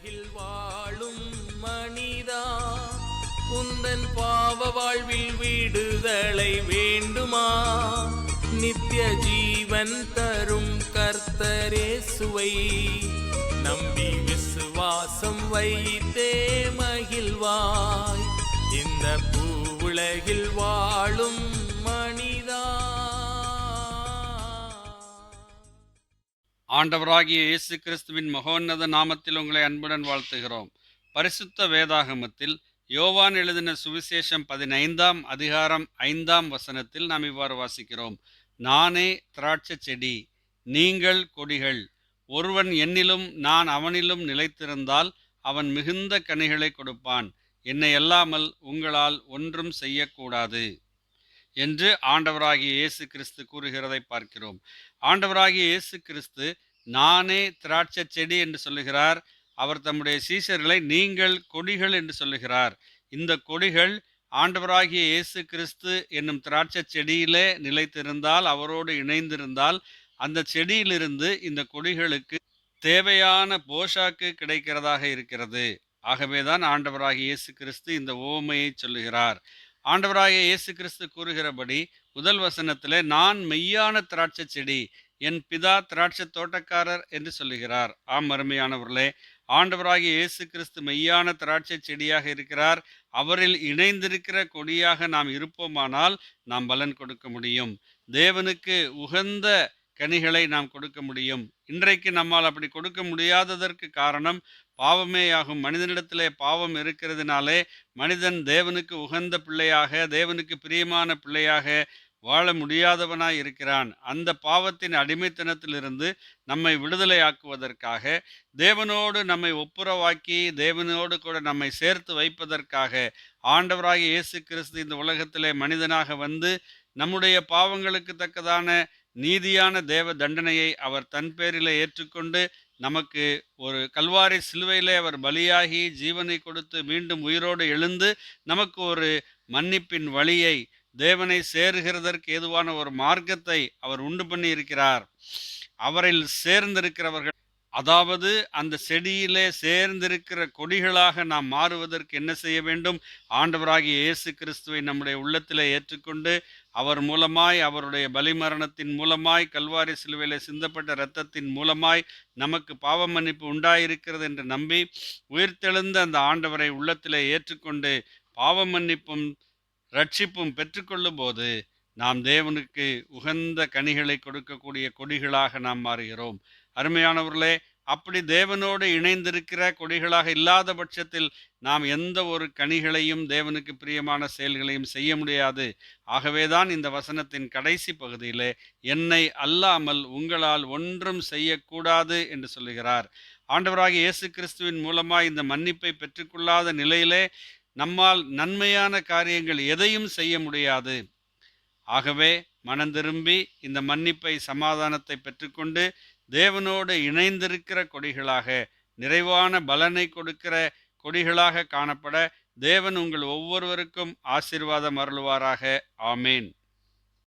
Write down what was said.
உலகில் வாழும் மனிதா, உந்தன் பாவ வாழ்வில் விடுதலை வேண்டுமா? நித்திய ஜீவன் தரும் கர்த்தரேசுவை நம்பி விசுவாசம் வைத்தே மகிழ்வாய். இந்த பூவுலகில் வாழும் மனிதா. ஆண்டவராகிய இயேசு கிறிஸ்துவின் மகோன்னத நாமத்தில் உங்களை அன்புடன் வாழ்த்துகிறோம். பரிசுத்த வேதாகமத்தில் யோவான் எழுதின சுவிசேஷம் 15ஆம் அதிகாரம் 5ஆம் வசனத்தில் நாம் இவ்வாறு வாசிக்கிறோம். நானே திராட்சை செடி, நீங்கள் கொடிகள். ஒருவன் என்னிலும் நான் அவனிலும் நிலைத்திருந்தால் அவன் மிகுந்த கனிகளை கொடுப்பான். என்னை அல்லாமல் உங்களால் ஒன்றும் செய்யக்கூடாது என்று ஆண்டவராகிய இயேசு கிறிஸ்து கூறுகிறதை பார்க்கிறோம். ஆண்டவராகிய இயேசு கிறிஸ்து நானே திராட்சை செடி என்று சொல்லுகிறார். அவர் தம்முடைய சீஷர்களை நீங்கள் கொடிகள் என்று சொல்லுகிறார். இந்த கொடிகள் ஆண்டவராகிய இயேசு கிறிஸ்து என்னும் திராட்சை செடியிலே நிலைத்திருந்தால், அவரோடு இணைந்திருந்தால், அந்த செடியிலிருந்து இந்த கொடிகளுக்கு தேவையான போஷாக்கு கிடைக்கிறதாக இருக்கிறது. ஆகவேதான் ஆண்டவராகிய இயேசு கிறிஸ்து இந்த உவமையை சொல்லுகிறார். ஆண்டவராகிய இயேசு கிறிஸ்து கூறுகிறபடி முதல் வசனத்திலே நான் மெய்யான திராட்சை செடி, என் பிதா திராட்சை தோட்டக்காரர் என்று சொல்லுகிறார். ஆம் அருமையானவர்களே, ஆண்டவராகிய இயேசு கிறிஸ்து மெய்யான திராட்சை செடியாக இருக்கிறார். அவரில் இணைந்திருக்கிற கொடியாக நாம் இருப்போமானால் நாம் பலன் கொடுக்க முடியும். தேவனுக்கு உகந்த கனிகளை நாம் கொடுக்க முடியும். இன்றைக்கு நம்மால் அப்படி கொடுக்க முடியாததற்கு காரணம் பாவமேயாகும். மனிதனிடத்திலே பாவம் இருக்கிறதுனாலே மனிதன் தேவனுக்கு உகந்த பிள்ளையாக, தேவனுக்கு பிரியமான பிள்ளையாக வாழ முடியாதவனாய் இருக்கிறான். அந்த பாவத்தின் அடிமைத்தனத்திலிருந்து நம்மை விடுதலையாக்குவதற்காக, தேவனோடு நம்மை ஒப்புரவாக்கி தேவனோடு கூட நம்மை சேர்த்து வைப்பதற்காக ஆண்டவராகிய இயேசு கிறிஸ்து இந்த உலகத்திலே மனிதனாக வந்து நம்முடைய பாவங்களுக்கு தக்கதான நீதியான தேவ தண்டனையை அவர் தன் பேரிலே ஏற்றுக்கொண்டு நமக்கு ஒரு கல்வாரி சிலுவையிலே அவர் பலியாகி ஜீவனை கொடுத்து மீண்டும் உயிரோடு எழுந்து நமக்கு ஒரு மன்னிப்பின் வழியை, தேவனை சேருகிறதற்கு ஏதுவான ஒரு மார்க்கத்தை அவர் உண்டு பண்ணி இருக்கிறார். அவரில் சேர்ந்திருக்கிறவர்கள், அதாவது அந்த செடியிலே சேர்ந்திருக்கிற கொடிகளாக நாம் மாறுவதற்கு என்ன செய்ய வேண்டும்? ஆண்டவராகிய இயேசு கிறிஸ்துவை நம்முடைய உள்ளத்திலே ஏற்றுக்கொண்டு அவர் மூலமாய், அவருடைய பலிமரணத்தின் மூலமாய், கல்வாரி சிலுவையிலே சிந்தப்பட்ட இரத்தத்தின் மூலமாய் நமக்கு பாவ மன்னிப்பு உண்டாயிருக்கிறது என்று நம்பி உயிர்த்தெழுந்த அந்த ஆண்டவரை உள்ளத்திலே ஏற்றுக்கொண்டு பாவ மன்னிப்பும் ரட்சிப்பும் பெற்றுக்கொள்ளும் போது நாம் தேவனுக்கு உகந்த கனிகளை கொடுக்கக்கூடிய கொடிகளாக நாம் மாறுகிறோம். அருமையானவர்களே, அப்படி தேவனோடு இணைந்திருக்கிற கொடிகளாக இல்லாத பட்சத்தில் நாம் எந்த ஒரு கனிகளையும், தேவனுக்கு பிரியமான செயல்களையும் செய்ய முடியாது. ஆகவேதான் இந்த வசனத்தின் கடைசி பகுதியிலே என்னை அல்லாமல் உங்களால் ஒன்றும் செய்யக்கூடாது என்று சொல்லுகிறார். ஆண்டவராகிய இயேசு கிறிஸ்துவின் மூலமாய் இந்த மன்னிப்பை பெற்றுக்கொள்ளாத நிலையிலே நம்மால் நன்மையான காரியங்கள் எதையும் செய்ய முடியாது. ஆகவே மனந்திரும்பி இந்த மன்னிப்பை, சமாதானத்தை பெற்றுக்கொண்டு தேவனோடு இணைந்திருக்கிற கொடிகளாக, நிறைவான பலனை கொடுக்கிற கொடிகளாக காணப்பட தேவன் உங்கள் ஒவ்வொருவருக்கும் ஆசீர்வாதம் அருள்வாராக. ஆமேன்.